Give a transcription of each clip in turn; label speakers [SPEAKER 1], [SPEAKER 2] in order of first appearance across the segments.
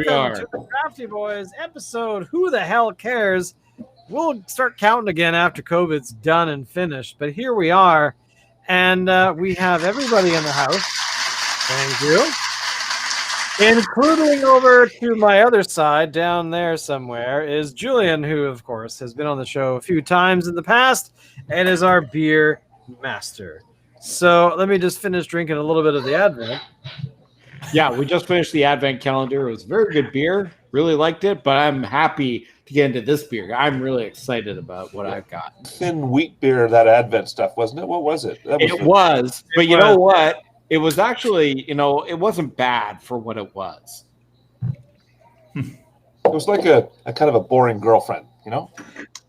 [SPEAKER 1] welcome to the Crafty Boys episode Who the Hell Cares? We'll start counting again after COVID's done and finished, but here we are, and we have everybody in the house. Thank you. Including over to my other side, down there somewhere, is Julian, who, of course, has been on the show a few times in the past and is our beer master. So let me just finish drinking a little bit of the Advent.
[SPEAKER 2] Yeah, we just finished the Advent calendar. It was very good beer. Really liked it, but I'm happy to get into this beer. I'm really excited about what I've got.
[SPEAKER 3] Thin wheat beer, that Advent stuff, wasn't it? What was it?
[SPEAKER 2] But you know what? It was actually, it wasn't bad for what it was.
[SPEAKER 3] It was like a kind of a boring girlfriend,
[SPEAKER 1] All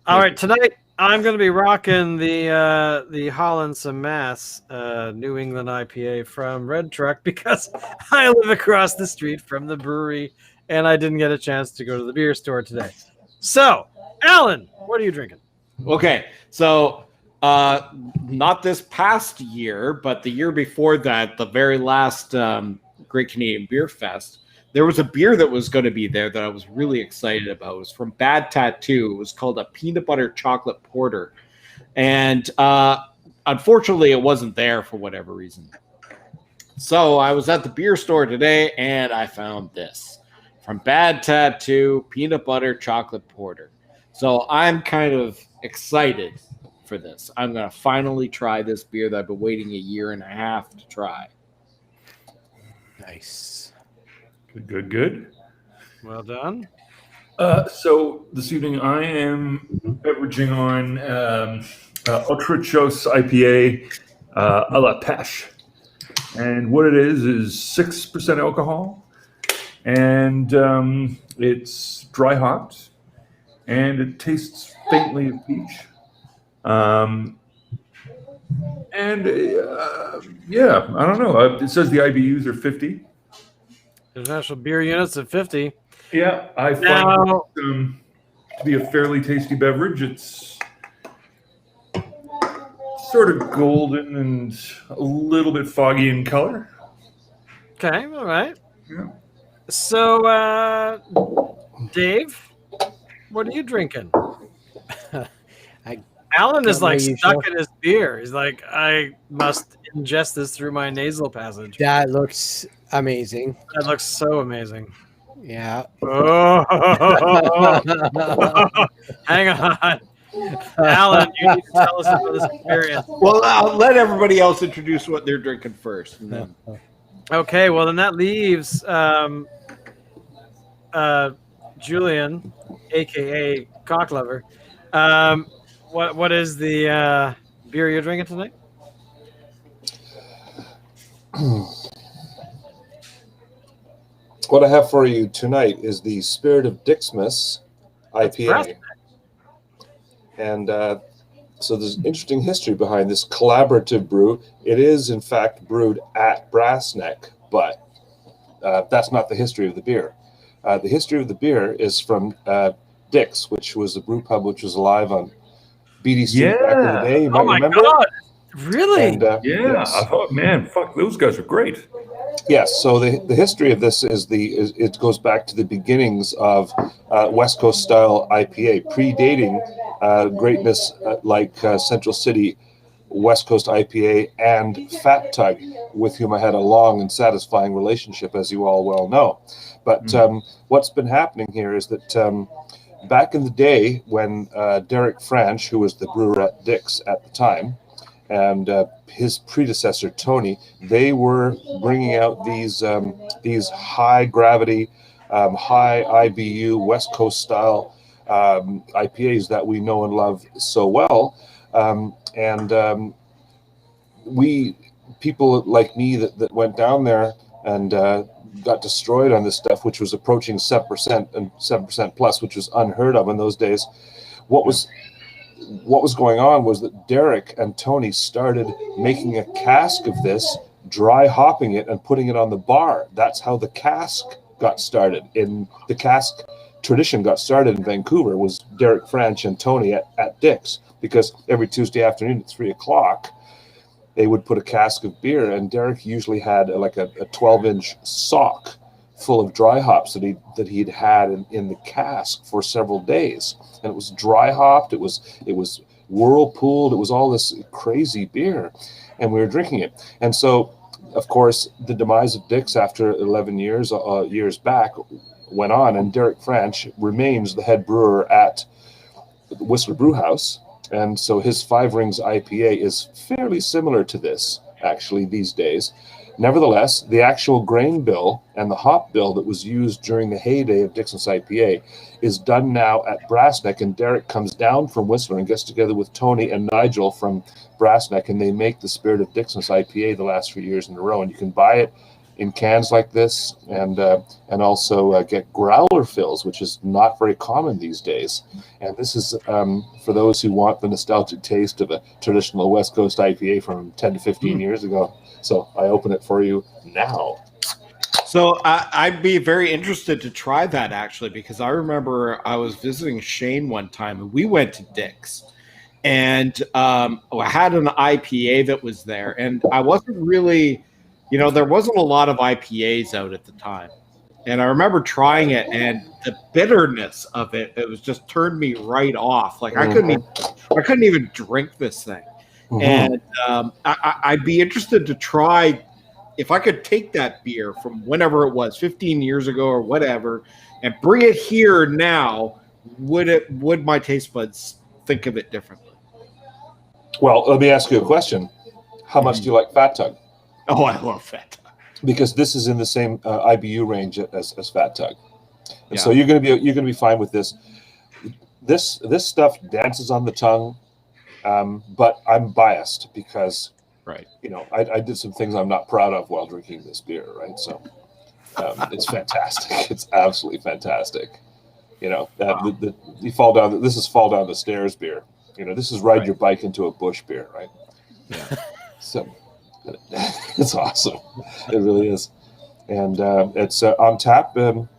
[SPEAKER 1] right, tonight I'm going to be rocking the Holland Some Mass New England IPA from Red Truck because I live across the street from the brewery and I didn't get a chance to go to the beer store today. So, Alan, what are you drinking?
[SPEAKER 2] Okay, so not this past year, but the year before that, the very last Great Canadian Beer Fest, there was a beer that was going to be there that I was really excited about. It was from Bad Tattoo. It was called a peanut butter chocolate porter. And unfortunately, it wasn't there for whatever reason. So I was at the beer store today, and I found this. From Bad Tattoo, peanut butter chocolate porter. So I'm kind of excited for this. I'm going to finally try this beer that I've been waiting a year and a half to try.
[SPEAKER 4] Nice.
[SPEAKER 5] Good.
[SPEAKER 1] Well done.
[SPEAKER 5] So this evening I am beveraging on Ultra Chose IPA a la Pêche. And what it is 6% alcohol. And it's dry hopped. And it tastes faintly of peach. I don't know. It says the IBUs are 50.
[SPEAKER 1] International beer units at 50.
[SPEAKER 5] Yeah, I find it to be a fairly tasty beverage. It's sort of golden and a little bit foggy in color.
[SPEAKER 1] Okay, all right.
[SPEAKER 5] Yeah.
[SPEAKER 1] So, Dave, what are you drinking? Alan is like stuck in his beer. He's like, I must ingest this through my nasal passage.
[SPEAKER 4] That looks amazing.
[SPEAKER 1] That looks so amazing.
[SPEAKER 4] Yeah.
[SPEAKER 1] Oh. Hang on. Alan, you need to tell us about this experience.
[SPEAKER 2] Well, I'll let everybody else introduce what they're drinking first. And then...
[SPEAKER 1] Okay, well, then that leaves Julian, a.k.a. Cocklover. What is the beer you're drinking tonight?
[SPEAKER 3] What I have for you tonight is the Spirit of Dixmas IPA. And so there's interesting history behind this collaborative brew. It is, in fact, brewed at Brassneck, but that's not the history of the beer. The history of the beer is from Dick's, which was a brew pub which was alive on Beatty Street back in the day. You might remember.
[SPEAKER 1] God. Really?
[SPEAKER 5] And, yes. I thought, man, fuck, those guys are great.
[SPEAKER 3] Yes. So the history of this is it goes back to the beginnings of West Coast style IPA, predating greatness like Central City West Coast IPA and Fat Tug, with whom I had a long and satisfying relationship, as you all well know. But what's been happening here is that back in the day when Derek Franch, who was the brewer at Dick's at the time, and his predecessor Tony, they were bringing out these high gravity, high IBU West Coast style IPAs that we know and love so well, and we people like me that went down there and got destroyed on this stuff, which was approaching 7% and 7% plus, which was unheard of in those days. What was going on was that Derek and Tony started making a cask of this, dry hopping it and putting it on the bar. That's how the cask got started. In the cask tradition got started in Vancouver was Derek Franch and Tony at Dick's, because every Tuesday afternoon at 3:00 they would put a cask of beer, and Derek usually had like a 12-inch sock full of dry hops that he'd had in the cask for several days, and it was dry hopped. It was whirlpooled. It was all this crazy beer, and we were drinking it. And so, of course, the demise of Dick's after 11 years back went on, and Derek Franch remains the head brewer at Whistler Brewhouse, and so his Five Rings IPA is fairly similar to this actually these days. Nevertheless, the actual grain bill and the hop bill that was used during the heyday of Dixon's IPA is done now at Brassneck, and Derek comes down from Whistler and gets together with Tony and Nigel from Brassneck, and they make the Spirit of Dixon's IPA the last 3 years in a row, and you can buy it in cans like this, and also get growler fills, which is not very common these days. And this is for those who want the nostalgic taste of a traditional West Coast IPA from 10 to 15 years ago. So I open it for you now.
[SPEAKER 2] So I'd be very interested to try that, actually, because I remember I was visiting Shane one time, and we went to Dick's, and I had an IPA that was there, and I wasn't really, there wasn't a lot of IPAs out at the time. And I remember trying it, and the bitterness of it was just turned me right off. Like I couldn't even drink this thing. And I'd be interested to try if I could take that beer from whenever it was, 15 years ago or whatever, and bring it here now. Would my taste buds think of it differently?
[SPEAKER 3] Well, let me ask you a question. How much do you like Fat Tug?
[SPEAKER 2] Oh, I love Fat Tug.
[SPEAKER 3] Because this is in the same IBU range as Fat Tug, and so you're going to be fine with this. This stuff dances on the tongue. But I'm biased because, I did some things I'm not proud of while drinking this beer, right? So it's fantastic. It's absolutely fantastic. You fall down. This is fall down the stairs beer. This is ride your bike into a bush beer, right?
[SPEAKER 2] Yeah.
[SPEAKER 3] So it's awesome. It really is, and it's on tap in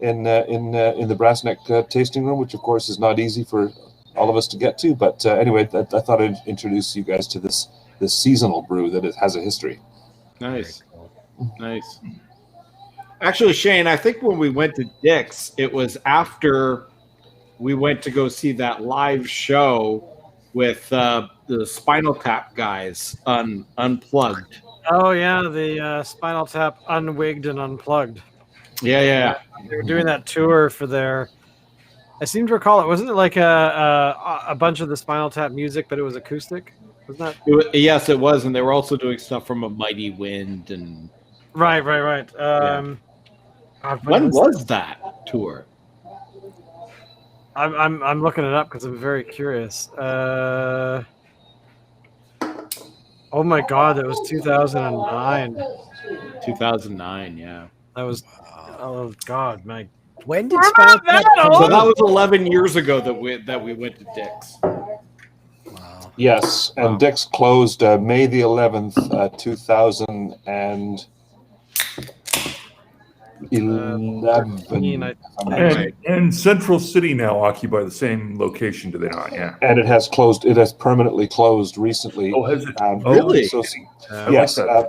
[SPEAKER 3] the Brassneck tasting room, which of course is not easy for all of us to get to, but anyway, I thought I'd introduce you guys to this seasonal brew that has a history.
[SPEAKER 2] Nice. Actually, Shane, I think when we went to Dick's, it was after we went to go see that live show with the Spinal Tap guys unplugged.
[SPEAKER 1] Oh yeah, the Spinal Tap Unwigged and Unplugged.
[SPEAKER 2] Yeah.
[SPEAKER 1] They were doing that tour for their. I seem to recall it. Wasn't it like a bunch of the Spinal Tap music, but it was acoustic? Wasn't that?
[SPEAKER 2] Yes, it was, and they were also doing stuff from A Mighty Wind and.
[SPEAKER 1] Right.
[SPEAKER 2] When was that tour?
[SPEAKER 1] I'm looking it up because I'm very curious. Oh my God, that was 2009.
[SPEAKER 2] 2009, yeah.
[SPEAKER 1] That was. Oh God, my.
[SPEAKER 4] When did Spinal Tap come
[SPEAKER 2] So
[SPEAKER 4] out?
[SPEAKER 2] that was 11 years ago that we went to Dick's.
[SPEAKER 4] Wow.
[SPEAKER 3] Yes, and Dick's closed May the 11th, 2011.
[SPEAKER 5] And Central City now occupy the same location, do they not? Yeah.
[SPEAKER 3] And it has closed. It has permanently closed recently.
[SPEAKER 5] Oh, has it?
[SPEAKER 2] Really?
[SPEAKER 3] So,
[SPEAKER 5] I
[SPEAKER 3] yes.
[SPEAKER 5] like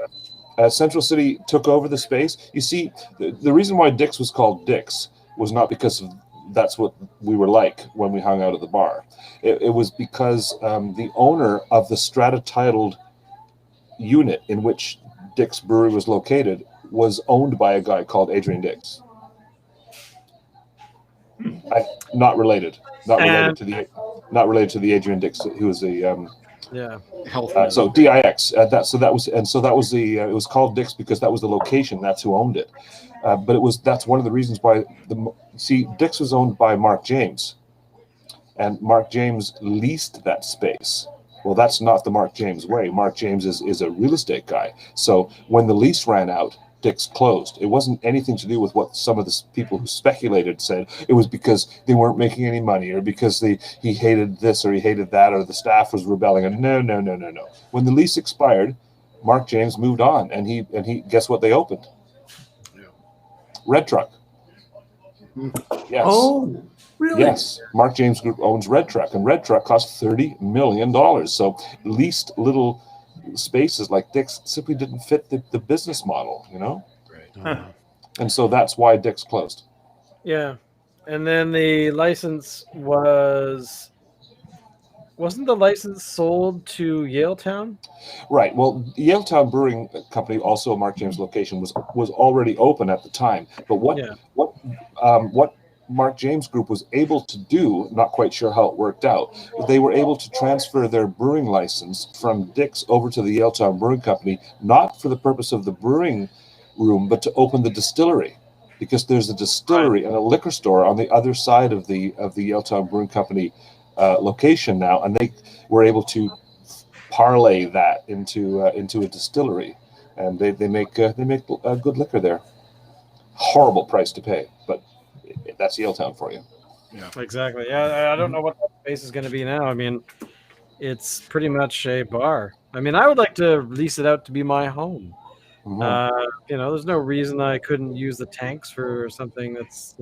[SPEAKER 5] that.
[SPEAKER 3] Central City took over the space. You see, the reason why Dick's was called Dick's was not because that's what we were like when we hung out at the bar. It was because the owner of the strata-titled unit in which Dick's Brewery was located was owned by a guy called Adrian Dix. Not related to the Adrian Dix who was the
[SPEAKER 2] Health.
[SPEAKER 3] so DIX. It was called Dick's because that was the location. That's who owned it. But that's one of the reasons why Dick's was owned by Mark James, and Mark James leased that space. Well, that's not the Mark James way. Mark James is a real estate guy. So when the lease ran out, Dick's closed. It wasn't anything to do with what some of the people who speculated said. It was because they weren't making any money, or because he hated this or he hated that, or the staff was rebelling. And no. When the lease expired, Mark James moved on, and he guess what they opened? Red Truck. Yes.
[SPEAKER 5] Oh, really?
[SPEAKER 3] Yes. Mark James Group owns Red Truck, and Red Truck cost $30 million. So leased little spaces like Dick's simply didn't fit the business model,
[SPEAKER 5] Right. Huh.
[SPEAKER 3] And so that's why Dick's closed.
[SPEAKER 1] Yeah. And then the license wasn't the license sold to Yaletown?
[SPEAKER 3] Right. Well, Yaletown Brewing Company, also a Mark James location, was already open at the time. But what Mark James Group was able to do, not quite sure how it worked out, they were able to transfer their brewing license from Dick's over to the Yaletown Brewing Company, not for the purpose of the brewing room, but to open the distillery, because there's a distillery and a liquor store on the other side of the Yaletown Brewing Company location now, and they were able to parlay that into a distillery, and they make good liquor there. Horrible price to pay, but that's Yaletown for you.
[SPEAKER 1] Yeah, exactly. Yeah, I don't know what that space is going to be now. I mean, it's pretty much a bar. I mean, I would like to lease it out to be my home. There's no reason I couldn't use the tanks for something that's,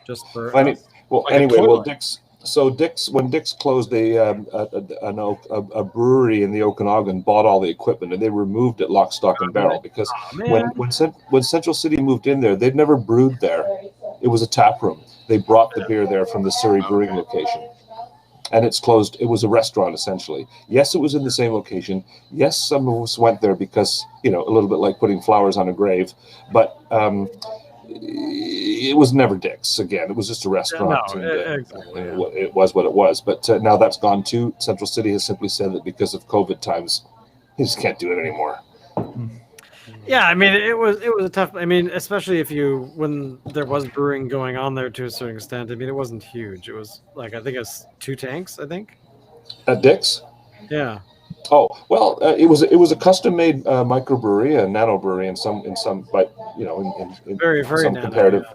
[SPEAKER 1] just for us.
[SPEAKER 3] Dick's when Dick's closed, a brewery in the Okanagan bought all the equipment, and they removed it lock, stock, and barrel, because when Central City moved in there, they'd never brewed there. It was a tap room. They brought the beer there from the Surrey brewing location, and it's closed. It was a restaurant essentially. Yes, it was in the same location. Yes, some of us went there because a little bit like putting flowers on a grave, but it was never Dick's again. It was just a restaurant. It was what it was. But now that's gone too. Central City has simply said that because of COVID times, he just can't do it anymore.
[SPEAKER 1] Yeah, I mean, it was a tough. I mean, especially when there was brewing going on there to a certain extent. I mean, it wasn't huge. It was like, I think it was 2 tanks. I think
[SPEAKER 3] at Dick's.
[SPEAKER 1] Yeah.
[SPEAKER 3] Oh well, it was a custom-made microbrewery, a nano brewery in some, but in
[SPEAKER 1] very
[SPEAKER 3] some
[SPEAKER 1] nano,
[SPEAKER 3] comparative,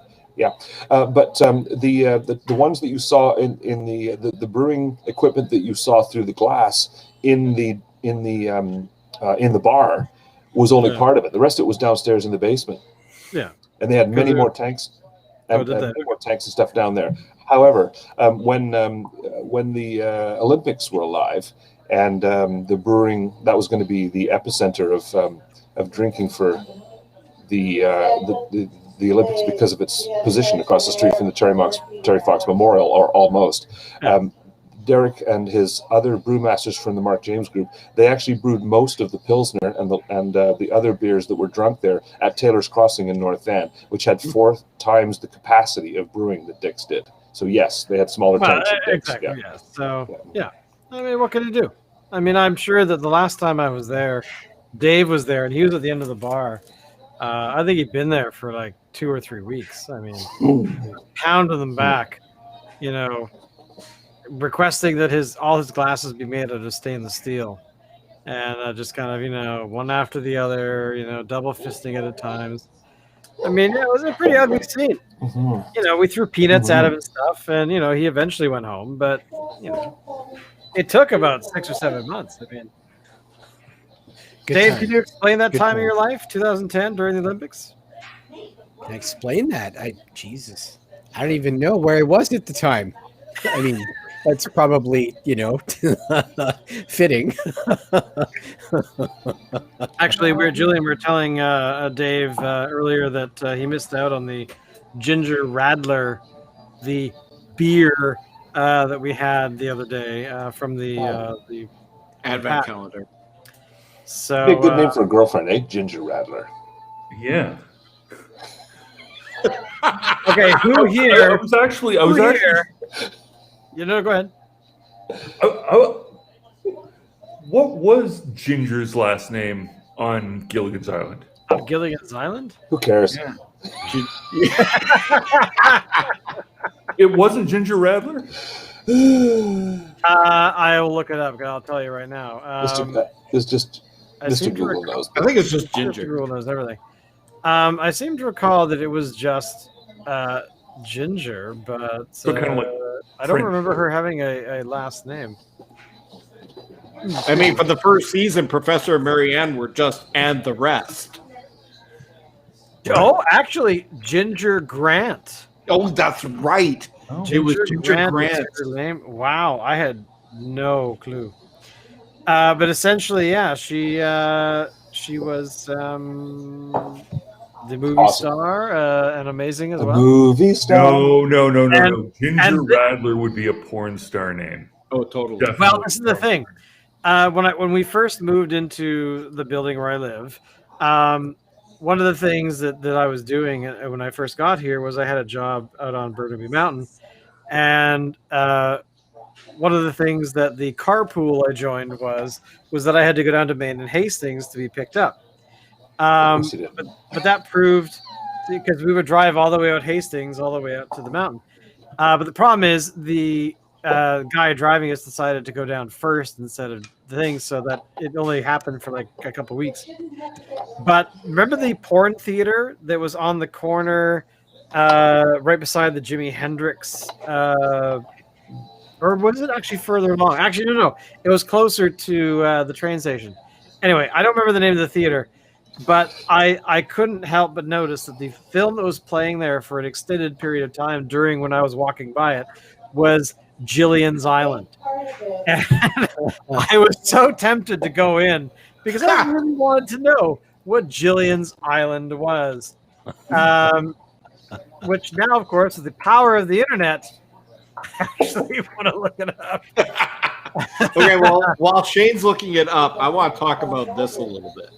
[SPEAKER 3] but the ones that you saw in the brewing equipment that you saw through the glass in the bar was only part of it. The rest of it was downstairs in the basement.
[SPEAKER 1] Yeah,
[SPEAKER 3] and they had many more tanks. Many more tanks and stuff down there. However, when the Olympics were alive, and the brewing, that was going to be the epicenter of drinking for the Olympics because of its position across the street from the Terry Fox Memorial, or almost. Derek and his other brewmasters from the Mark James Group, they actually brewed most of the Pilsner and the other beers that were drunk there at Taylor's Crossing in North Van, which had 4 times the capacity of brewing that Dick's did. So yes, they had smaller tanks at Dick's.
[SPEAKER 1] Exactly. Yeah. So yeah. I mean, what can you do? I mean, I'm sure that the last time I was there, Dave was there, and he was at the end of the bar. I think he'd been there for like 2 or 3 weeks. I mean, pounding them back, requesting that all his glasses be made out of stainless steel, and just kind of one after the other, double fisting it at times. I mean, it was a pretty ugly scene. We threw peanuts at him and stuff, and he eventually went home, but it took about 6 or 7 months. I mean, Dave, can you explain that time of your life, 2010 during the Olympics?
[SPEAKER 4] Can I explain that? Jesus, I don't even know where I was at the time. I mean, that's probably, fitting.
[SPEAKER 1] Actually, Julian, we were telling Dave earlier that he missed out on the Ginger Radler, the beer that we had the other day from the
[SPEAKER 2] Advent calendar.
[SPEAKER 1] So
[SPEAKER 3] be a good name for a girlfriend, eh? Ginger Radler.
[SPEAKER 5] Yeah.
[SPEAKER 1] Okay, who here?
[SPEAKER 5] I was actually.
[SPEAKER 1] Go ahead.
[SPEAKER 5] What was Ginger's last name on Gilligan's Island?
[SPEAKER 1] On Gilligan's Island?
[SPEAKER 3] Who cares?
[SPEAKER 5] Yeah. It wasn't Ginger Radler?
[SPEAKER 1] I'll look it up. I'll tell you right now.
[SPEAKER 3] Mr. Google knows.
[SPEAKER 2] I think it's just Ginger.
[SPEAKER 1] Mr. Google knows everything. I seem to recall that it was just Ginger, but
[SPEAKER 5] kind of like
[SPEAKER 1] I don't remember her having a last name.
[SPEAKER 2] I mean, for the first season, Professor and Marianne were just and the rest.
[SPEAKER 1] Oh, actually, Ginger Grant.
[SPEAKER 2] Oh, that's right. It was Ginger Grant.
[SPEAKER 1] Her name. Wow, I had no clue. But essentially, yeah, she was the movie
[SPEAKER 3] Awesome.
[SPEAKER 1] star, and amazing as
[SPEAKER 3] A
[SPEAKER 1] well.
[SPEAKER 3] movie star.
[SPEAKER 5] No.
[SPEAKER 1] And-
[SPEAKER 5] Ginger
[SPEAKER 1] and the-
[SPEAKER 5] Radler would be a porn star name.
[SPEAKER 2] Oh, totally.
[SPEAKER 5] Definitely.
[SPEAKER 1] Well, this is the thing. When we first moved into the building where I live, one of the things that I was doing when I first got here was I had a job out on Burnaby Mountain, and one of the things that the carpool I joined was that I had to go down to Maine and Hastings to be picked up.
[SPEAKER 3] Of course you did.
[SPEAKER 1] But that proved, because we would drive all the way out Hastings, all the way out to the mountain. But the problem is the guy driving us decided to go down first instead of the thing, so that it only happened for like a couple weeks. But remember the porn theater that was on the corner right beside the Jimi Hendrix, or was it actually further along? Actually, no. It was closer to the train station. Anyway, I don't remember the name of the theater, but I couldn't help but notice that the film that was playing there for an extended period of time during when I was walking by it was Gillian's Island. And I was so tempted to go in because I really wanted to know what Gillian's Island was. Which now, of course, with the power of the internet, I actually want to look it up.
[SPEAKER 2] Okay, well, while Shane's looking it up, I want to talk about this a little bit.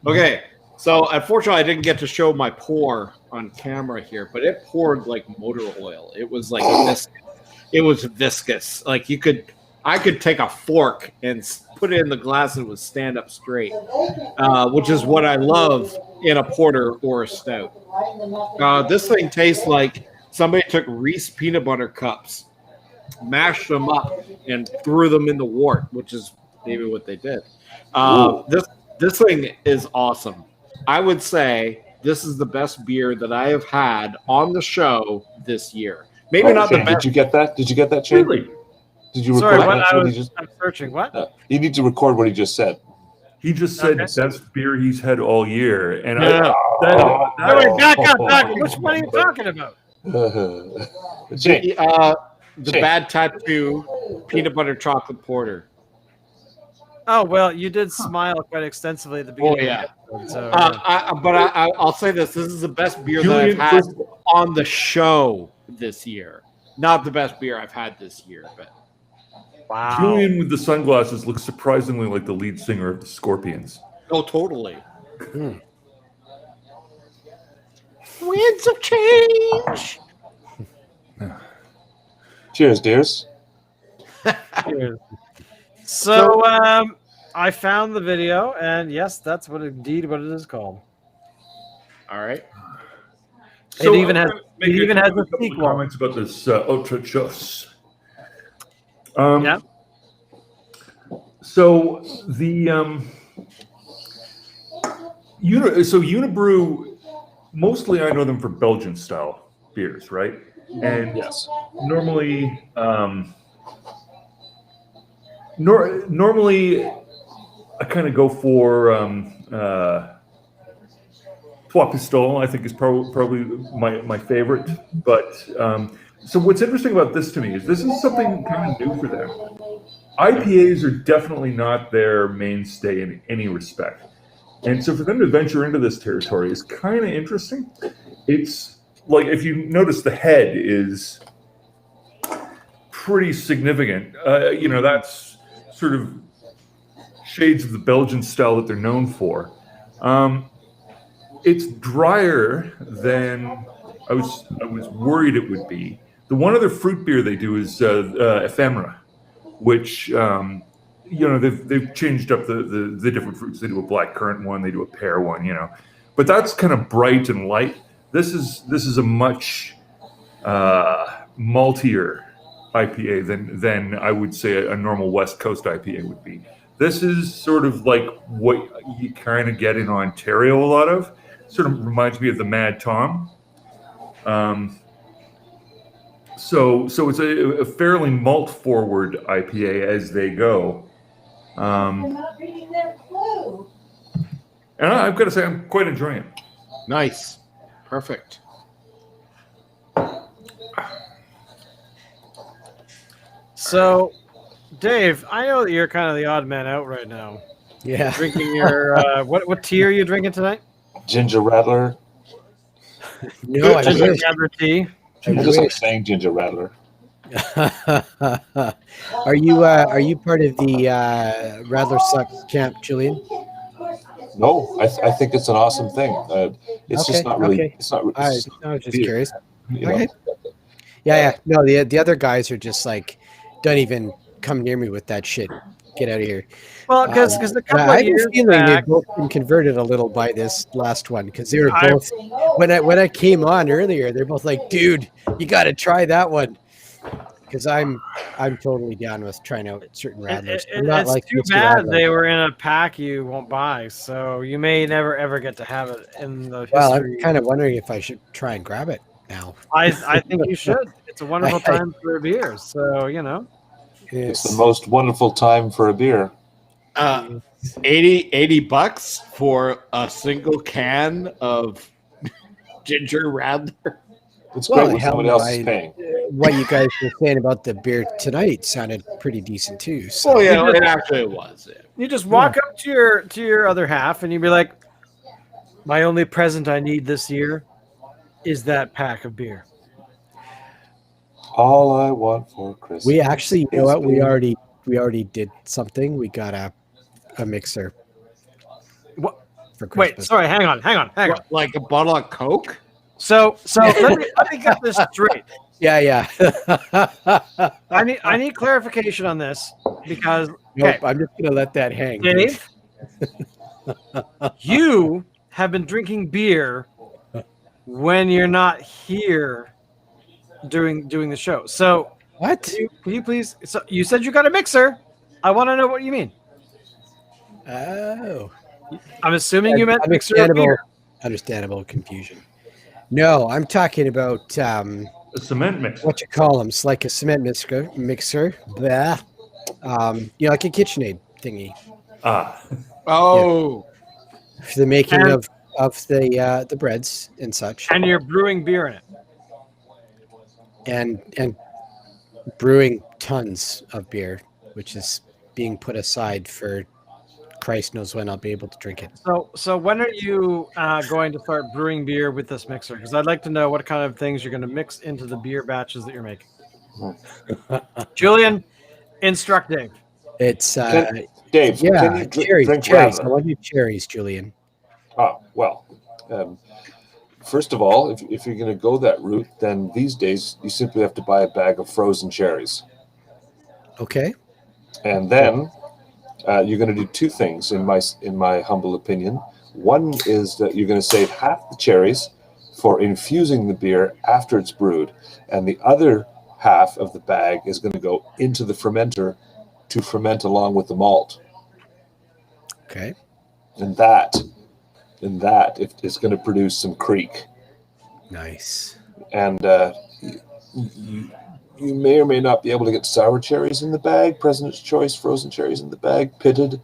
[SPEAKER 2] Okay, so unfortunately, I didn't get to show my pour on camera here, but it poured like motor oil. It was like viscous. It was viscous. Like I could take a fork and put it in the glass and it would stand up straight, which is what I love in a porter or a stout. This thing tastes like somebody took Reese peanut butter cups, mashed them up, and threw them in the wort, which is maybe what they did. This thing is awesome. I would say this is the best beer that I have had on the show this year. Maybe not
[SPEAKER 3] Shane,
[SPEAKER 2] the best.
[SPEAKER 3] Did you get that? Did you get that, Shane?
[SPEAKER 5] Really?
[SPEAKER 3] Did you
[SPEAKER 1] Sorry,
[SPEAKER 3] record
[SPEAKER 1] what?
[SPEAKER 3] that?
[SPEAKER 1] I'm searching. What?
[SPEAKER 3] You need to record what he just said.
[SPEAKER 5] He just said
[SPEAKER 1] Okay.
[SPEAKER 5] best beer he's had all year, and
[SPEAKER 1] Yeah. Wait, back up. Which one are you
[SPEAKER 3] Oh.
[SPEAKER 1] talking about?
[SPEAKER 3] Shane,
[SPEAKER 2] The
[SPEAKER 3] Shane.
[SPEAKER 2] Bad Tattoo peanut butter chocolate porter.
[SPEAKER 1] Oh, well, you did smile quite extensively at the beginning.
[SPEAKER 2] yeah.
[SPEAKER 1] Of the episode, so,
[SPEAKER 2] I'll say this: this is the best beer
[SPEAKER 5] Julian,
[SPEAKER 2] that I've had on the show this year. Not the best beer I've had this year, but
[SPEAKER 1] wow.
[SPEAKER 5] Julian with the sunglasses looks surprisingly like the lead singer of the Scorpions.
[SPEAKER 2] oh, totally. Winds of change.
[SPEAKER 3] cheers, dears.
[SPEAKER 1] Cheers. So, I found the video, and yes, that's what it is called.
[SPEAKER 2] All right.
[SPEAKER 1] It even has-
[SPEAKER 5] make
[SPEAKER 1] it even has a
[SPEAKER 5] couple of
[SPEAKER 1] sequel.
[SPEAKER 5] comments about this Ultra Chus.
[SPEAKER 1] Yeah.
[SPEAKER 5] So the Unibrew, mostly I know them for Belgian style beers, right? And
[SPEAKER 3] Yes.
[SPEAKER 5] normally, normally I kind of go for Trois Pistoles. I think is probably my favorite. But so what's interesting about this to me is this is something kind of new for them. IPAs are definitely not their mainstay in any respect. And so for them to venture into this territory is kind of interesting. It's like, if you notice, the head is pretty significant. That's sort of shades of the Belgian style that they're known for. It's drier than I was worried it would be. The one other fruit beer they do is Ephemera, which they've changed up the different fruits. They do a black currant one, they do a pear one, but that's kind of bright and light. This is a much maltier IPA than I would say a normal West Coast IPA would be. This is sort of like what you kind of get in Ontario a lot of. Sort of reminds me of the Mad Tom. So it's a fairly malt forward IPA as they go. And I've got to say, I'm quite enjoying it.
[SPEAKER 2] Nice. Perfect.
[SPEAKER 1] So, Dave, I know that you're kind of the odd man out right now.
[SPEAKER 4] Yeah.
[SPEAKER 1] Drinking your what tea are you drinking tonight?
[SPEAKER 3] Ginger Rattler.
[SPEAKER 4] No, I
[SPEAKER 1] Ginger
[SPEAKER 4] wish.
[SPEAKER 1] Rattler tea.
[SPEAKER 4] I
[SPEAKER 3] I just like
[SPEAKER 4] wish.
[SPEAKER 3] saying Ginger Rattler.
[SPEAKER 4] Are you part of the Rattler Sucks camp, Julian?
[SPEAKER 3] No, I think it's an awesome thing. It's just not really.
[SPEAKER 4] Okay.
[SPEAKER 3] It's not. It's
[SPEAKER 4] I
[SPEAKER 3] just
[SPEAKER 4] was just
[SPEAKER 3] beer,
[SPEAKER 4] curious.
[SPEAKER 3] you know.
[SPEAKER 4] Okay. Yeah. No, the other guys are just like, don't even come near me with that shit. Get out of here.
[SPEAKER 1] Well, because a
[SPEAKER 4] And
[SPEAKER 1] couple
[SPEAKER 4] I
[SPEAKER 1] of
[SPEAKER 4] have a
[SPEAKER 1] years
[SPEAKER 4] feeling
[SPEAKER 1] back,
[SPEAKER 4] they've both been converted a little by this last one because they were
[SPEAKER 1] I-
[SPEAKER 4] both when I came on earlier, they're both like, dude, you got to try that one. Because I'm totally down with trying out certain rattlers. I'm not
[SPEAKER 1] it's
[SPEAKER 4] like
[SPEAKER 1] too
[SPEAKER 4] Mr.
[SPEAKER 1] bad
[SPEAKER 4] Rattler.
[SPEAKER 1] they were in a pack you won't buy, so you may never ever get to have it in the
[SPEAKER 4] Well, I'm
[SPEAKER 1] history.
[SPEAKER 4] kind of wondering if I should try and grab it now.
[SPEAKER 1] I think you should. It's a wonderful time for a beer, so you know.
[SPEAKER 3] It's the most wonderful time for a beer.
[SPEAKER 2] 80 bucks for a single can of Ginger Rattler.
[SPEAKER 3] It's
[SPEAKER 4] Well,
[SPEAKER 3] great when
[SPEAKER 4] hell
[SPEAKER 3] someone
[SPEAKER 4] no,
[SPEAKER 3] else is
[SPEAKER 4] I-
[SPEAKER 3] paying.
[SPEAKER 4] What you guys were saying about the beer tonight sounded pretty decent too. So.
[SPEAKER 2] Oh yeah, it actually was.
[SPEAKER 1] You just walk up to your other half and you'd be like, "My only present I need this year is that pack of beer."
[SPEAKER 3] All I want for Christmas.
[SPEAKER 4] We actually, you know
[SPEAKER 3] is
[SPEAKER 4] what? We
[SPEAKER 3] beer.
[SPEAKER 4] already did something. We got a mixer
[SPEAKER 1] What?
[SPEAKER 4] for Christmas.
[SPEAKER 1] Wait, sorry, hang on.
[SPEAKER 2] What, like a bottle of Coke?
[SPEAKER 1] So let me get this straight.
[SPEAKER 4] Yeah.
[SPEAKER 1] I need clarification on this because
[SPEAKER 4] Nope,
[SPEAKER 1] okay,
[SPEAKER 4] I'm just gonna let that hang.
[SPEAKER 1] Dave, you have been drinking beer when you're not here doing the show. So
[SPEAKER 4] What?
[SPEAKER 1] can you please? So you said you got a mixer. I want to know what you mean.
[SPEAKER 4] Oh,
[SPEAKER 1] I'm assuming you meant mixer of
[SPEAKER 4] understandable.
[SPEAKER 1] beer.
[SPEAKER 4] Understandable confusion. No, I'm talking about
[SPEAKER 5] A cement mixer.
[SPEAKER 4] what you call them. It's like a cement mixer. Blah. Like a KitchenAid thingy
[SPEAKER 5] Ah,
[SPEAKER 2] Oh,
[SPEAKER 4] for the making
[SPEAKER 1] And-
[SPEAKER 4] of the breads and such,
[SPEAKER 1] And you're brewing beer in it.
[SPEAKER 4] and brewing tons of beer, which is being put aside for Christ knows when I'll be able to drink it.
[SPEAKER 1] So when are you going to start brewing beer with this mixer? Because I'd like to know what kind of things you're going to mix into the beer batches that you're making. Julian, instruct Dave.
[SPEAKER 4] It's
[SPEAKER 3] Dave,
[SPEAKER 4] yeah,
[SPEAKER 3] can you
[SPEAKER 4] cherries.
[SPEAKER 3] drink
[SPEAKER 4] Cherries. I
[SPEAKER 3] Rattler?
[SPEAKER 4] love your cherries, Julian.
[SPEAKER 3] Oh, well, first of all, if you're going to go that route, then these days you simply have to buy a bag of frozen cherries.
[SPEAKER 4] Okay.
[SPEAKER 3] And then you're going to do two things, in my humble opinion. One is that you're going to save half the cherries for infusing the beer after it's brewed, and the other half of the bag is going to go into the fermenter to ferment along with the malt.
[SPEAKER 4] Okay.
[SPEAKER 3] And that is going to produce some creek.
[SPEAKER 4] Nice.
[SPEAKER 3] And you may or may not be able to get sour cherries in the bag, President's Choice frozen cherries in the bag, pitted.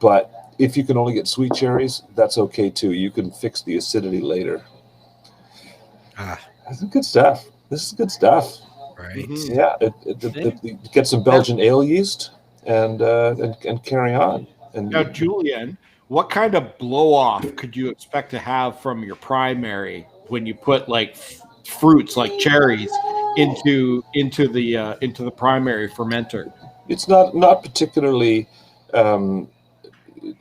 [SPEAKER 3] But if you can only get sweet cherries, that's okay too. You can fix the acidity later. This is good stuff.
[SPEAKER 4] Right.
[SPEAKER 3] Yeah, it get some Belgian ale yeast and carry on. And
[SPEAKER 2] now Julian, what kind of blow off could you expect to have from your primary when you put like fruits like cherries into the primary fermenter?
[SPEAKER 3] it's not particularly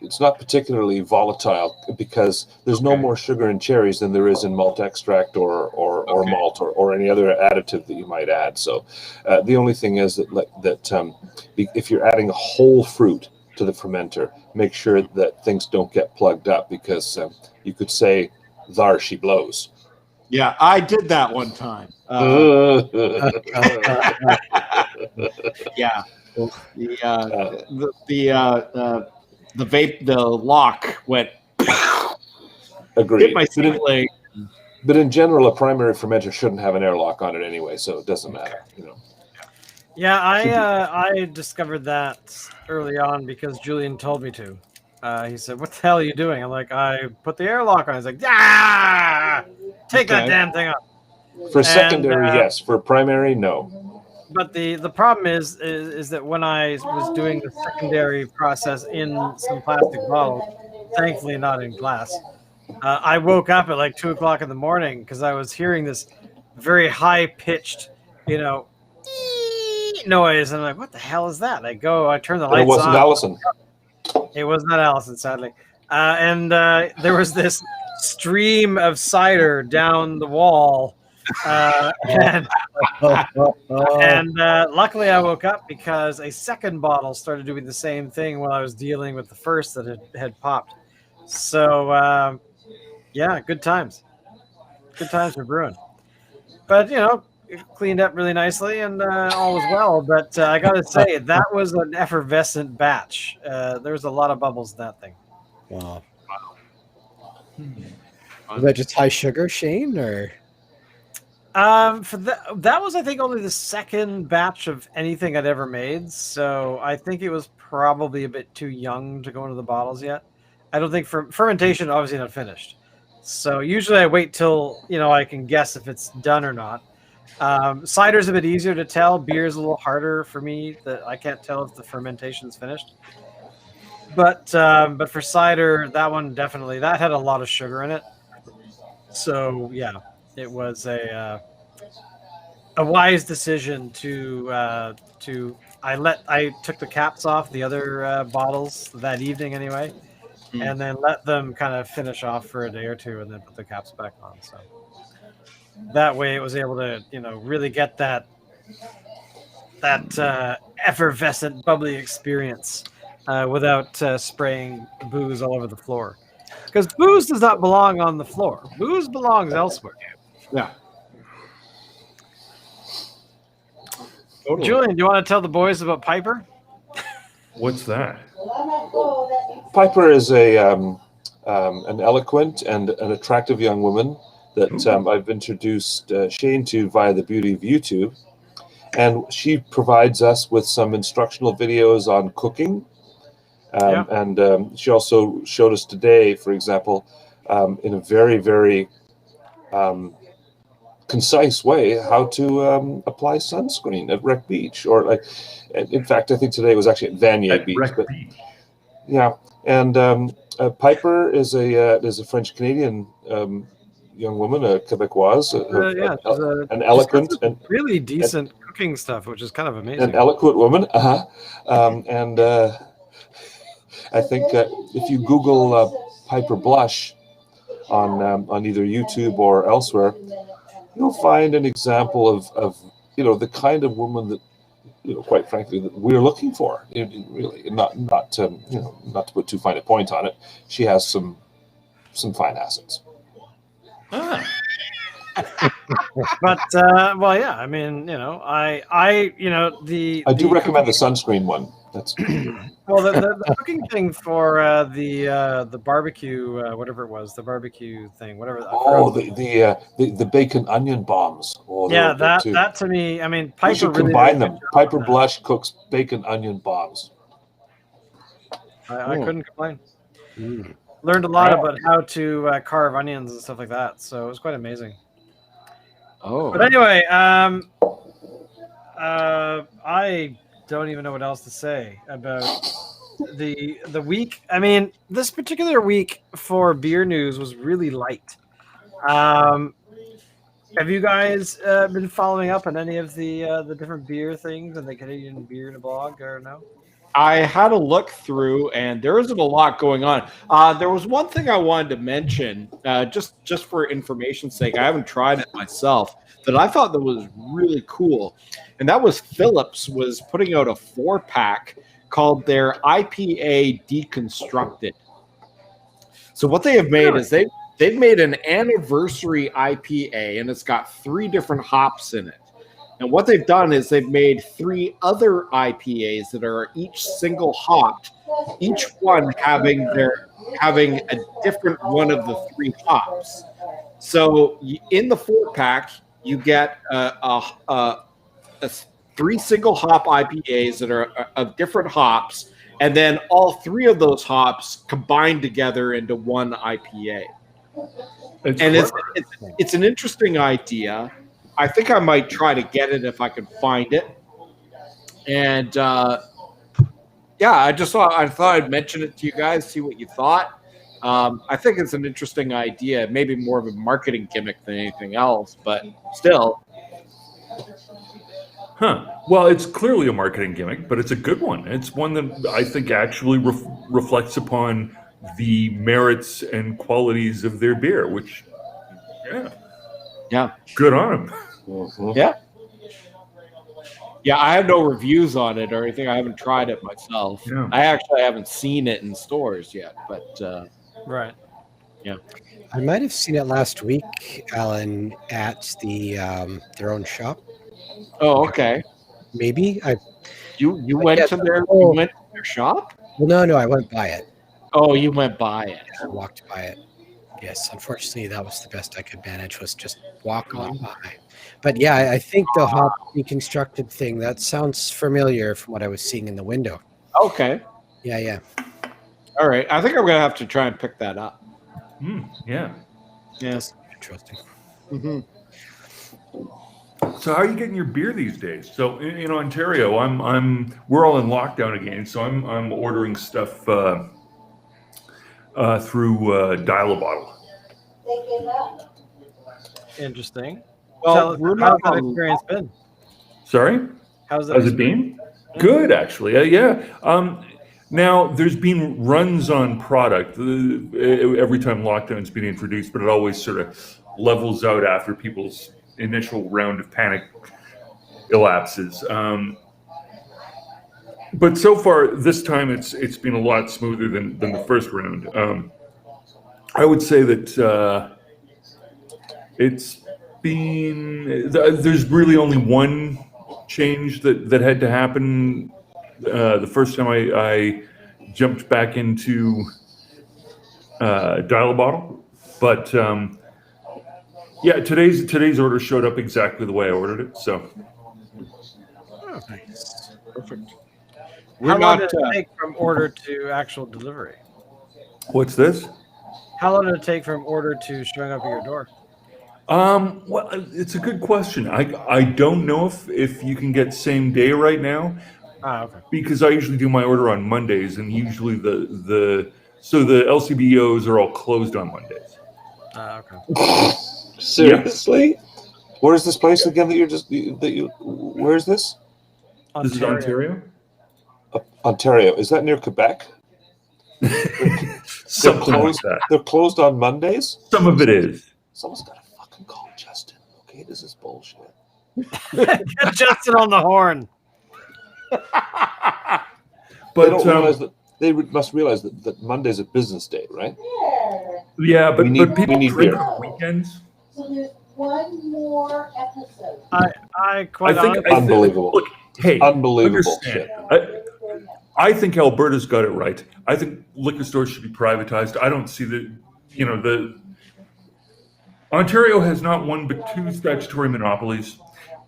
[SPEAKER 3] it's not particularly volatile because there's no more sugar in cherries than there is in malt extract or malt or any other additive that you might add. So the only thing is that if you're adding a whole fruit to the fermenter, make sure that things don't get plugged up because you could say, "Thar she blows."
[SPEAKER 2] Yeah, I did that one time. Yeah, the vape, the lock went
[SPEAKER 3] Agreed.
[SPEAKER 2] hit my ceiling.
[SPEAKER 3] But in general, a primary fermenter shouldn't have an airlock on it anyway, so it doesn't matter.
[SPEAKER 1] Yeah, I discovered that early on because Julian told me to. He said, "What the hell are you doing?" I'm like, "I put the airlock on." He's like, "Ah, take that
[SPEAKER 2] Okay.
[SPEAKER 1] damn thing off."
[SPEAKER 3] For secondary,
[SPEAKER 1] And,
[SPEAKER 3] yes. For primary, no.
[SPEAKER 1] But the problem is that when I was doing the secondary process in some plastic bottles, thankfully not in glass, I woke up at like 2 o'clock in the morning because I was hearing this very high pitched, noise, and I'm like, "What the hell is that?" I turn the
[SPEAKER 3] And it
[SPEAKER 1] lights
[SPEAKER 3] wasn't
[SPEAKER 1] on.
[SPEAKER 3] Allison.
[SPEAKER 1] It was not Allison, sadly. And there was this stream of cider down the wall. And luckily I woke up because a second bottle started doing the same thing while I was dealing with the first that had popped. So, yeah, good times. Good times for brewing. But, it cleaned up really nicely and all was well. But I got to say, that was an effervescent batch. There was a lot of bubbles in that thing.
[SPEAKER 4] Wow. Was that just high sugar, Shane, or?
[SPEAKER 1] For that was, I think, only the second batch of anything I'd ever made. So I think it was probably a bit too young to go into the bottles yet. I don't think fermentation obviously not finished. So usually I wait till I can guess if it's done or not. Cider's a bit easier to tell. Beer's a little harder for me. That I can't tell if the fermentation's finished. But for cider, that one definitely that had a lot of sugar in it. So yeah, it was a wise decision to I took the caps off the other bottles that evening anyway, and then let them kind of finish off for a day or two, and then put the caps back on. So that way, it was able to really get that effervescent, bubbly experience without spraying booze all over the floor. Because booze does not belong on the floor. Booze belongs elsewhere.
[SPEAKER 2] Yeah. Totally.
[SPEAKER 1] Julian, do you want to tell the boys about Piper?
[SPEAKER 5] What's that?
[SPEAKER 3] Piper is an eloquent and an attractive young woman that I've introduced Shane to via the beauty of YouTube. And she provides us with some instructional videos on cooking. And she also showed us today, for example, in a very, very concise way, how to apply sunscreen at Wreck Beach. Or in fact, I think today was actually at Vanier Beach.
[SPEAKER 5] Beach.
[SPEAKER 3] Yeah, and Piper is a French-Canadian young woman, a Quebecoise, an eloquent and
[SPEAKER 1] really decent cooking stuff, which is kind of amazing.
[SPEAKER 3] An eloquent woman, and I think if you Google Piper Blush on either YouTube or elsewhere, you'll find an example of the kind of woman that quite frankly that we're looking for. Really, not to put too fine a point on it. She has some fine assets.
[SPEAKER 1] But well, yeah. I mean, I
[SPEAKER 3] do recommend the sunscreen one. That's
[SPEAKER 1] well, the cooking thing for the barbecue, whatever it was, the barbecue thing, whatever.
[SPEAKER 3] The bacon onion bombs.
[SPEAKER 1] Yeah, that to me, I mean, Piper
[SPEAKER 3] you should
[SPEAKER 1] really
[SPEAKER 3] combine them. Piper Blush cooks bacon onion bombs.
[SPEAKER 1] I couldn't complain. Learned a lot about how to carve onions and stuff like that, so it was quite amazing.
[SPEAKER 2] Oh,
[SPEAKER 1] but anyway, I don't even know what else to say about the week. I mean, this particular week for beer news was really light. Have you guys been following up on any of the different beer things and the Canadian beer blog or no?
[SPEAKER 2] I had a look through, and there isn't a lot going on. There was one thing I wanted to mention, just for information's sake. I haven't tried it myself, that I thought that was really cool, and that was Phillips was putting out a 4-pack called their IPA Deconstructed. So what they have made is they've made an anniversary IPA, and it's got 3 different hops in it. And what they've done is they've made 3 other IPAs that are each single hopped, each one having a different one of the 3 hops. So in the 4-pack, you get 3 single hop IPAs that are of different hops, and then all 3 of those hops combined together into one IPA. It's an interesting idea. I think I might try to get it if I can find it. And I thought I'd mention it to you guys, see what you thought. I think it's an interesting idea, maybe more of a marketing gimmick than anything else, but still.
[SPEAKER 5] Huh. Well, it's clearly a marketing gimmick, but it's a good one. It's one that I think actually reflects upon the merits and qualities of their beer, which,
[SPEAKER 2] Yeah.
[SPEAKER 5] good on them.
[SPEAKER 3] Mhm.
[SPEAKER 2] Yeah. Yeah, I have no reviews on it or anything. I haven't tried it myself.
[SPEAKER 5] Yeah.
[SPEAKER 2] I actually haven't seen it in stores yet, but
[SPEAKER 1] Right.
[SPEAKER 4] I might have seen it last week, Alan, at the their own shop.
[SPEAKER 2] oh, okay.
[SPEAKER 4] Maybe I.
[SPEAKER 2] You went
[SPEAKER 4] guess
[SPEAKER 2] to their
[SPEAKER 4] so.
[SPEAKER 2] you went to their shop?
[SPEAKER 4] Well, no, I went by it.
[SPEAKER 2] Oh, you went by it.
[SPEAKER 4] I walked by it. Yes, unfortunately, that was the best I could manage, was just walk on by. But yeah, I think the hop deconstructed thing, that sounds familiar from what I was seeing in the window.
[SPEAKER 2] Okay.
[SPEAKER 4] Yeah.
[SPEAKER 2] All right. I think I'm gonna have to try and pick that up.
[SPEAKER 5] Yeah.
[SPEAKER 2] Yes.
[SPEAKER 4] Interesting.
[SPEAKER 2] Mm-hmm.
[SPEAKER 5] So how are you getting your beer these days? So in Ontario, we're all in lockdown again, so I'm ordering stuff through Dial a Bottle.
[SPEAKER 1] Interesting.
[SPEAKER 2] Well,
[SPEAKER 1] So,
[SPEAKER 2] we're
[SPEAKER 1] how's
[SPEAKER 2] not
[SPEAKER 1] that
[SPEAKER 2] on-
[SPEAKER 1] experience been?
[SPEAKER 5] Sorry?
[SPEAKER 1] How's that
[SPEAKER 5] How's it
[SPEAKER 1] experience?
[SPEAKER 5] been? Good, actually. Yeah. Now, there's been runs on product every time lockdown's been introduced, but it always sort of levels out after people's initial round of panic elapses. But so far, this time it's been a lot smoother than the first round. I would say that it's been there's really only one change that had to happen the first time I jumped back into Dial a Bottle, but yeah, today's order showed up exactly the way I ordered it. So
[SPEAKER 4] Nice.
[SPEAKER 2] Perfect.
[SPEAKER 1] How
[SPEAKER 2] We're
[SPEAKER 1] long
[SPEAKER 2] not.
[SPEAKER 1] did it take from order to actual delivery?
[SPEAKER 5] what's this?
[SPEAKER 1] How long did it take from order to showing up at your door?
[SPEAKER 5] Well, it's a good question. I don't know if you can get same day right now,
[SPEAKER 1] Okay.
[SPEAKER 5] because I usually do my order on Mondays, and usually the LCBOs are all closed on Mondays.
[SPEAKER 1] Okay.
[SPEAKER 3] Seriously? Where's this place again where's this?
[SPEAKER 5] This is Ontario.
[SPEAKER 3] Ontario. Is that near Quebec?
[SPEAKER 5] Something like that.
[SPEAKER 3] They're closed on Mondays?
[SPEAKER 5] Some of it is.
[SPEAKER 3] Someone's got to fucking call Justin. Okay, this is bullshit.
[SPEAKER 1] Get Justin on the horn.
[SPEAKER 3] They don't realize that must realize that Monday's a business day, right?
[SPEAKER 5] Yeah, but
[SPEAKER 3] We
[SPEAKER 5] people
[SPEAKER 3] need
[SPEAKER 5] drink
[SPEAKER 3] beer.
[SPEAKER 5] on weekends.
[SPEAKER 6] So there's one more episode.
[SPEAKER 1] I quite honestly,
[SPEAKER 3] Unbelievable.
[SPEAKER 5] Look, hey,
[SPEAKER 3] Unbelievable
[SPEAKER 5] understand.
[SPEAKER 3] shit.
[SPEAKER 5] I think Alberta's got it right. I think liquor stores should be privatized. I don't see the Ontario has not one but two statutory monopolies.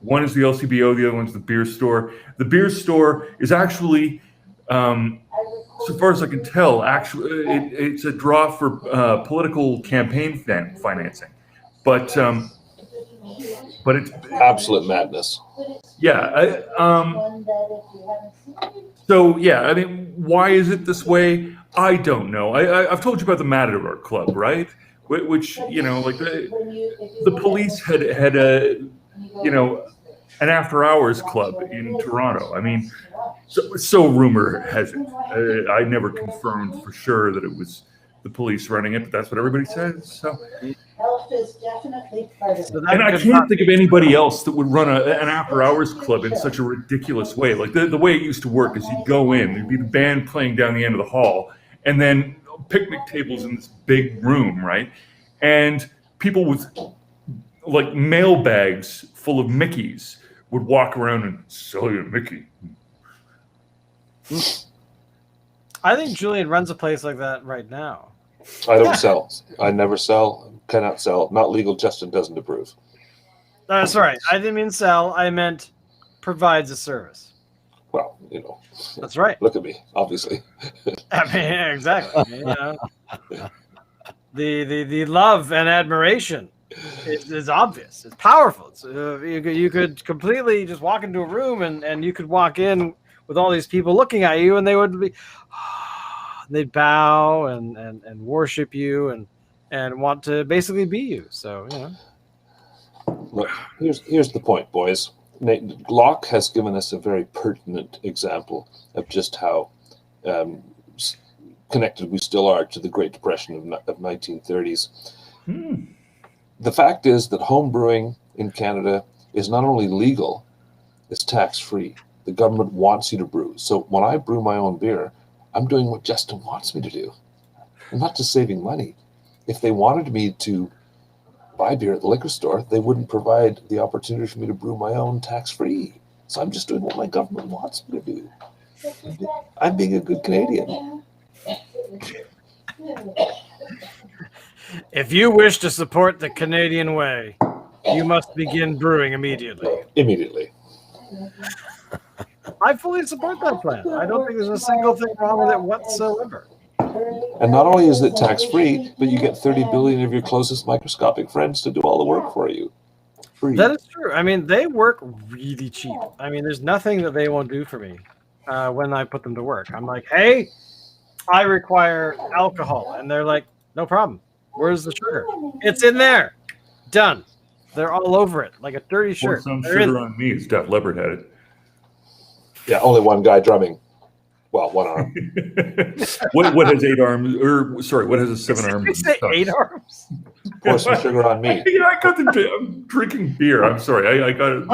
[SPEAKER 5] One is the LCBO, the other one's the beer store. The beer store is actually, so far as I can tell, actually it's a draw for political campaign financing, but it's
[SPEAKER 3] Absolute madness.
[SPEAKER 5] yeah.
[SPEAKER 6] One that if you haven't seen it,
[SPEAKER 5] So yeah, I mean, why is it this way? I don't know. I've told you about the Matador Club, right? Which like the police had a an after hours club in Toronto. I mean, so rumor has it. I never confirmed for sure that it was the police running it, but that's what everybody says. So,
[SPEAKER 6] health is definitely part of it.
[SPEAKER 1] so that
[SPEAKER 5] and I
[SPEAKER 1] could
[SPEAKER 5] can't
[SPEAKER 1] not
[SPEAKER 5] think of
[SPEAKER 1] be-
[SPEAKER 5] anybody else that would run an after hours club in such a ridiculous way. Like the way it used to work is you'd go in, there'd be the band playing down the end of the hall, and then picnic tables in this big room, right? And people with like mail bags full of Mickeys would walk around and sell you a Mickey.
[SPEAKER 1] I think Julian runs a place like that right now.
[SPEAKER 3] I don't sell. I never sell. Cannot sell. Not legal. Justin doesn't approve.
[SPEAKER 1] That's right. I didn't mean sell. I meant provides a service.
[SPEAKER 3] Well,
[SPEAKER 1] That's right.
[SPEAKER 3] look at me. Obviously.
[SPEAKER 1] I mean, yeah, exactly. The love and admiration is obvious. It's powerful. It's, you could completely just walk into a room and you could walk in with all these people looking at you, and they would be, they'd bow and worship you and want to basically be you. So, you know.
[SPEAKER 3] Look, here's the point, boys. Locke has given us a very pertinent example of just how connected we still are to the Great Depression of 1930s. The fact is that home brewing in Canada is not only legal, it's tax-free. The government wants you to brew. So when I brew my own beer, I'm doing what Justin wants me to do. I'm not just saving money. If they wanted me to buy beer at the liquor store, they wouldn't provide the opportunity for me to brew my own tax-free. So I'm just doing what my government wants me to do. I'm being a good Canadian.
[SPEAKER 1] If you wish to support the Canadian way, you must begin brewing immediately.
[SPEAKER 3] Immediately.
[SPEAKER 1] I fully support that plan. I don't think there's a single thing wrong with it whatsoever.
[SPEAKER 3] And not only is it tax-free, but you get 30 billion of your closest microscopic friends to do all the work for you. Free.
[SPEAKER 1] That is true. I mean, they work really cheap. I mean, there's nothing that they won't do for me when I put them to work. I'm like, hey, I require alcohol. And they're like, no problem. Where's the sugar? It's in there. Done. They're all over it like a dirty
[SPEAKER 5] Pour
[SPEAKER 1] shirt.
[SPEAKER 5] some
[SPEAKER 1] They're
[SPEAKER 5] sugar
[SPEAKER 1] in-
[SPEAKER 5] on me. Steph Leopard had it.
[SPEAKER 3] Yeah, only one guy drumming. Well, one arm.
[SPEAKER 5] What has 8 arms? Or sorry, what has a 7
[SPEAKER 1] Did
[SPEAKER 5] arms?
[SPEAKER 1] you say 8 arms?
[SPEAKER 3] Pour some sugar on me.
[SPEAKER 5] Yeah, I got I'm drinking beer. I'm sorry. I got it.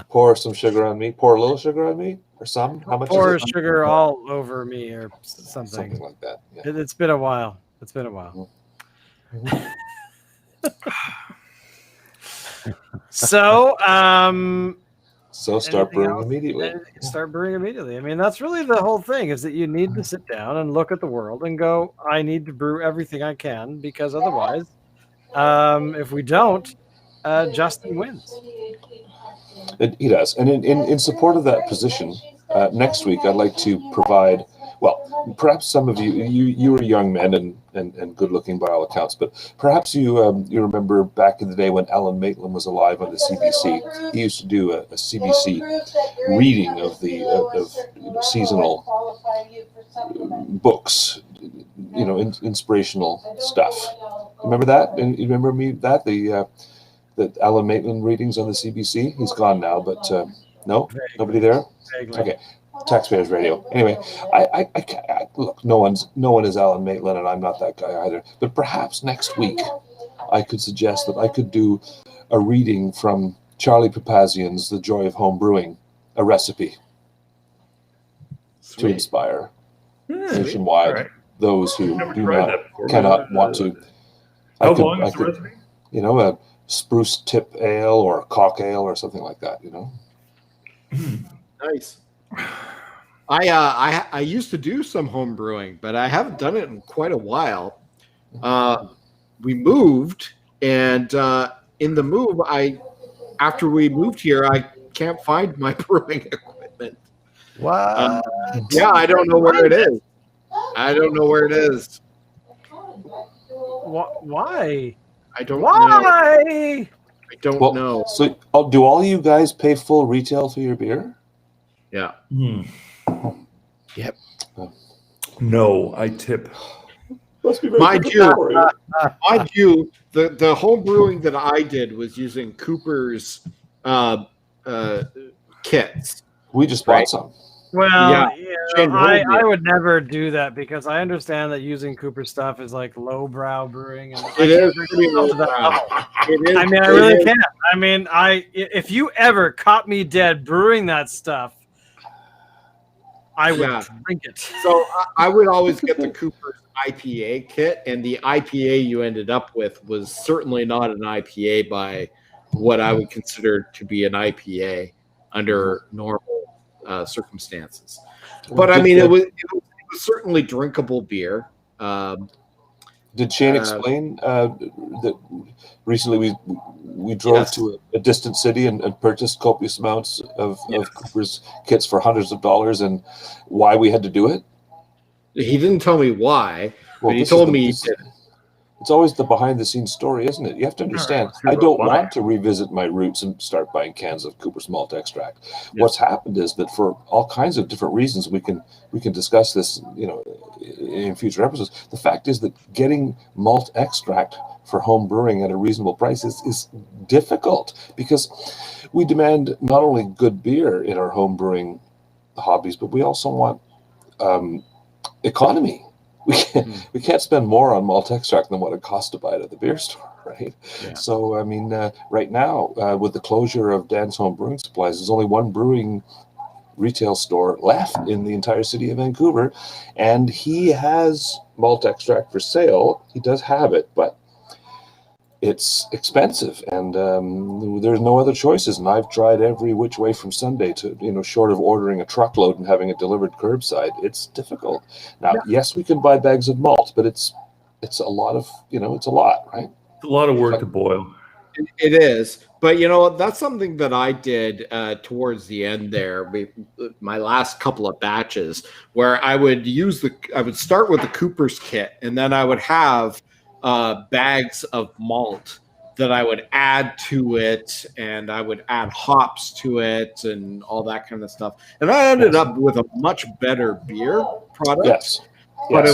[SPEAKER 3] Pour some sugar on me. Pour a little sugar on me, or some. How much?
[SPEAKER 1] Pour
[SPEAKER 3] is it?
[SPEAKER 1] sugar all over me or something.
[SPEAKER 3] Something like that. Yeah.
[SPEAKER 1] It's been a while. It's been a while. So,
[SPEAKER 3] So start
[SPEAKER 1] anything
[SPEAKER 3] brewing
[SPEAKER 1] else?
[SPEAKER 3] immediately.
[SPEAKER 1] Start brewing immediately. I mean, that's really the whole thing, is that you need to sit down and look at the world and go, I need to brew everything I can, because otherwise, if we don't, Justin wins.
[SPEAKER 3] He does. And in support of that position, next week I'd like to provide, well, perhaps some of you are young men and good looking by all accounts, but perhaps you remember back in the day when Alan Maitland was alive on the CBC. He used to do a CBC reading of the seasonal books, inspirational stuff. Remember that? And you remember that the Alan Maitland readings on the CBC? He's gone now, but no, nobody there. Okay. Taxpayers Radio. Anyway, I look. No one is Alan Maitland, and I'm not that guy either. But perhaps next week, I could suggest that I could do a reading from Charlie Papazian's "The Joy of Home Brewing," a recipe to inspire nationwide those who cannot want to.
[SPEAKER 5] How long is the recipe?
[SPEAKER 3] A spruce tip ale or a cock ale or something like that.
[SPEAKER 2] Nice. I used to do some home brewing, but I haven't done it in quite a while. We moved, and in the move, after we moved here, I can't find my brewing equipment.
[SPEAKER 4] What?
[SPEAKER 2] Yeah, I don't know where it is. I don't know where it is.
[SPEAKER 1] Why?
[SPEAKER 2] I don't know.
[SPEAKER 1] Why?
[SPEAKER 2] I don't know.
[SPEAKER 3] So, do all you guys pay full retail for your beer?
[SPEAKER 2] Yeah.
[SPEAKER 4] Yep.
[SPEAKER 5] No, I tip.
[SPEAKER 2] Mind you, the home brewing that I did was using Cooper's kits.
[SPEAKER 3] We just bought some.
[SPEAKER 1] Well,
[SPEAKER 2] Yeah.
[SPEAKER 1] I would never do that, because I understand that using Cooper stuff is like lowbrow brewing. And
[SPEAKER 2] It is
[SPEAKER 1] pretty low to that level.
[SPEAKER 2] It is.
[SPEAKER 1] I mean, I really can't. I mean, if you ever caught me dead brewing that stuff, I would drink it.
[SPEAKER 2] So I would always get the Cooper's IPA kit, and the IPA you ended up with was certainly not an IPA by what I would consider to be an IPA under normal circumstances. But I mean, it was certainly drinkable beer.
[SPEAKER 3] Did Shane explain that recently we drove to a distant city and purchased copious amounts of Cooper's kits for hundreds of dollars, and why we had to do it?
[SPEAKER 2] He didn't tell me why,
[SPEAKER 3] Well,
[SPEAKER 2] but he told me.
[SPEAKER 3] This It's always the behind the scenes story, isn't it? You have to understand, I don't want to revisit my roots and start buying cans of Cooper's malt extract. Yeah. What's happened is that for all kinds of different reasons, we can discuss this, in future episodes. The fact is that getting malt extract for home brewing at a reasonable price is difficult, because we demand not only good beer in our home brewing hobbies, but we also want economy. We can't spend more on malt extract than what it costs to buy it at the beer store, right? Yeah. So, I mean, right now, with the closure of Dan's Home Brewing Supplies, there's only one brewing retail store left in the entire city of Vancouver, and he has malt extract for sale. He does have it, but it's expensive, and there's no other choices. And I've tried every which way from Sunday to, short of ordering a truckload and having it delivered curbside, it's difficult. Now, yes, we can buy bags of malt, but it's a lot of, it's a lot, right?
[SPEAKER 5] It's a lot of work to boil.
[SPEAKER 2] It is, but that's something that I did towards the end there. My last couple of batches, where I would start with the Cooper's kit, and then I would have bags of malt that I would add to it, and I would add hops to it and all that kind of stuff. And I ended up with a much better beer product.
[SPEAKER 3] Yes.
[SPEAKER 2] But it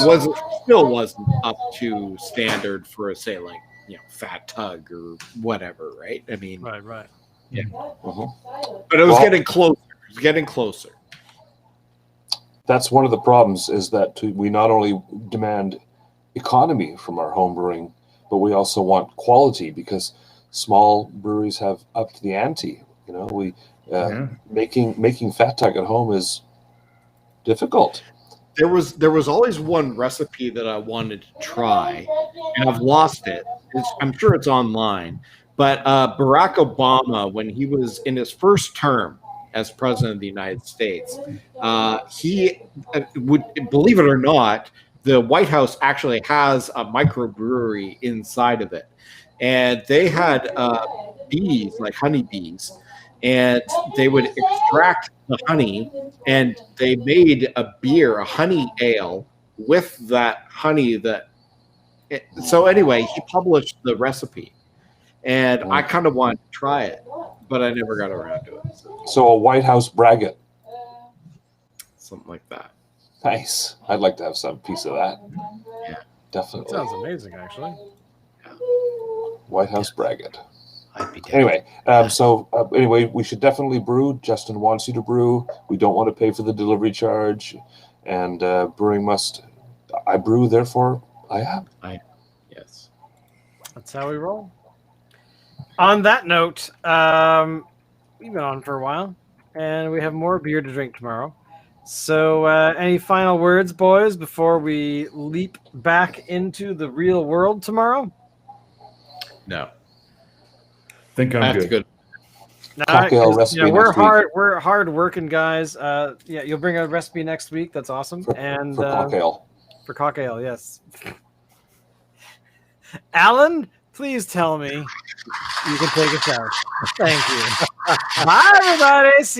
[SPEAKER 2] still wasn't up to standard for Fat Tug or whatever, right? I mean,
[SPEAKER 1] right.
[SPEAKER 2] Yeah. But it was getting closer. It was getting closer.
[SPEAKER 3] That's one of the problems, is that we not only demand economy from our home brewing, but we also want quality, because small breweries have upped the ante. Making Fat Tug at home is difficult.
[SPEAKER 2] There was always one recipe that I wanted to try, and I've lost it. I'm sure it's online, but Barack Obama, when he was in his first term as president of the United States, he would, believe it or not, the White House actually has a microbrewery inside of it, and they had bees, like honeybees, and they would extract the honey, and they made a beer, a honey ale, with that honey. So anyway, he published the recipe, and I kind of wanted to try it, but I never got around to it.
[SPEAKER 3] So a White House braggot,
[SPEAKER 2] something like that.
[SPEAKER 3] Nice. I'd like to have some piece of that.
[SPEAKER 2] Yeah,
[SPEAKER 3] definitely.
[SPEAKER 1] That sounds amazing, actually.
[SPEAKER 3] White House braggot.
[SPEAKER 4] I'd be
[SPEAKER 3] anyway, anyway, we should definitely brew. Justin wants you to brew. We don't want to pay for the delivery charge, and brewing must. I brew, therefore I am.
[SPEAKER 2] Yes.
[SPEAKER 1] That's how we roll. On that note, we've been on for a while, and we have more beer to drink tomorrow. So, any final words, boys, before we leap back into the real world tomorrow?
[SPEAKER 2] No.
[SPEAKER 5] Think I'm good.
[SPEAKER 3] Cocktail recipe
[SPEAKER 1] we're
[SPEAKER 3] next week.
[SPEAKER 1] We're hard working guys. You'll bring a recipe next week. That's awesome.
[SPEAKER 3] For cocktail. For
[SPEAKER 1] cocktail, yes. Alan, please tell me you can take us out. Thank you. Bye, everybody. See you.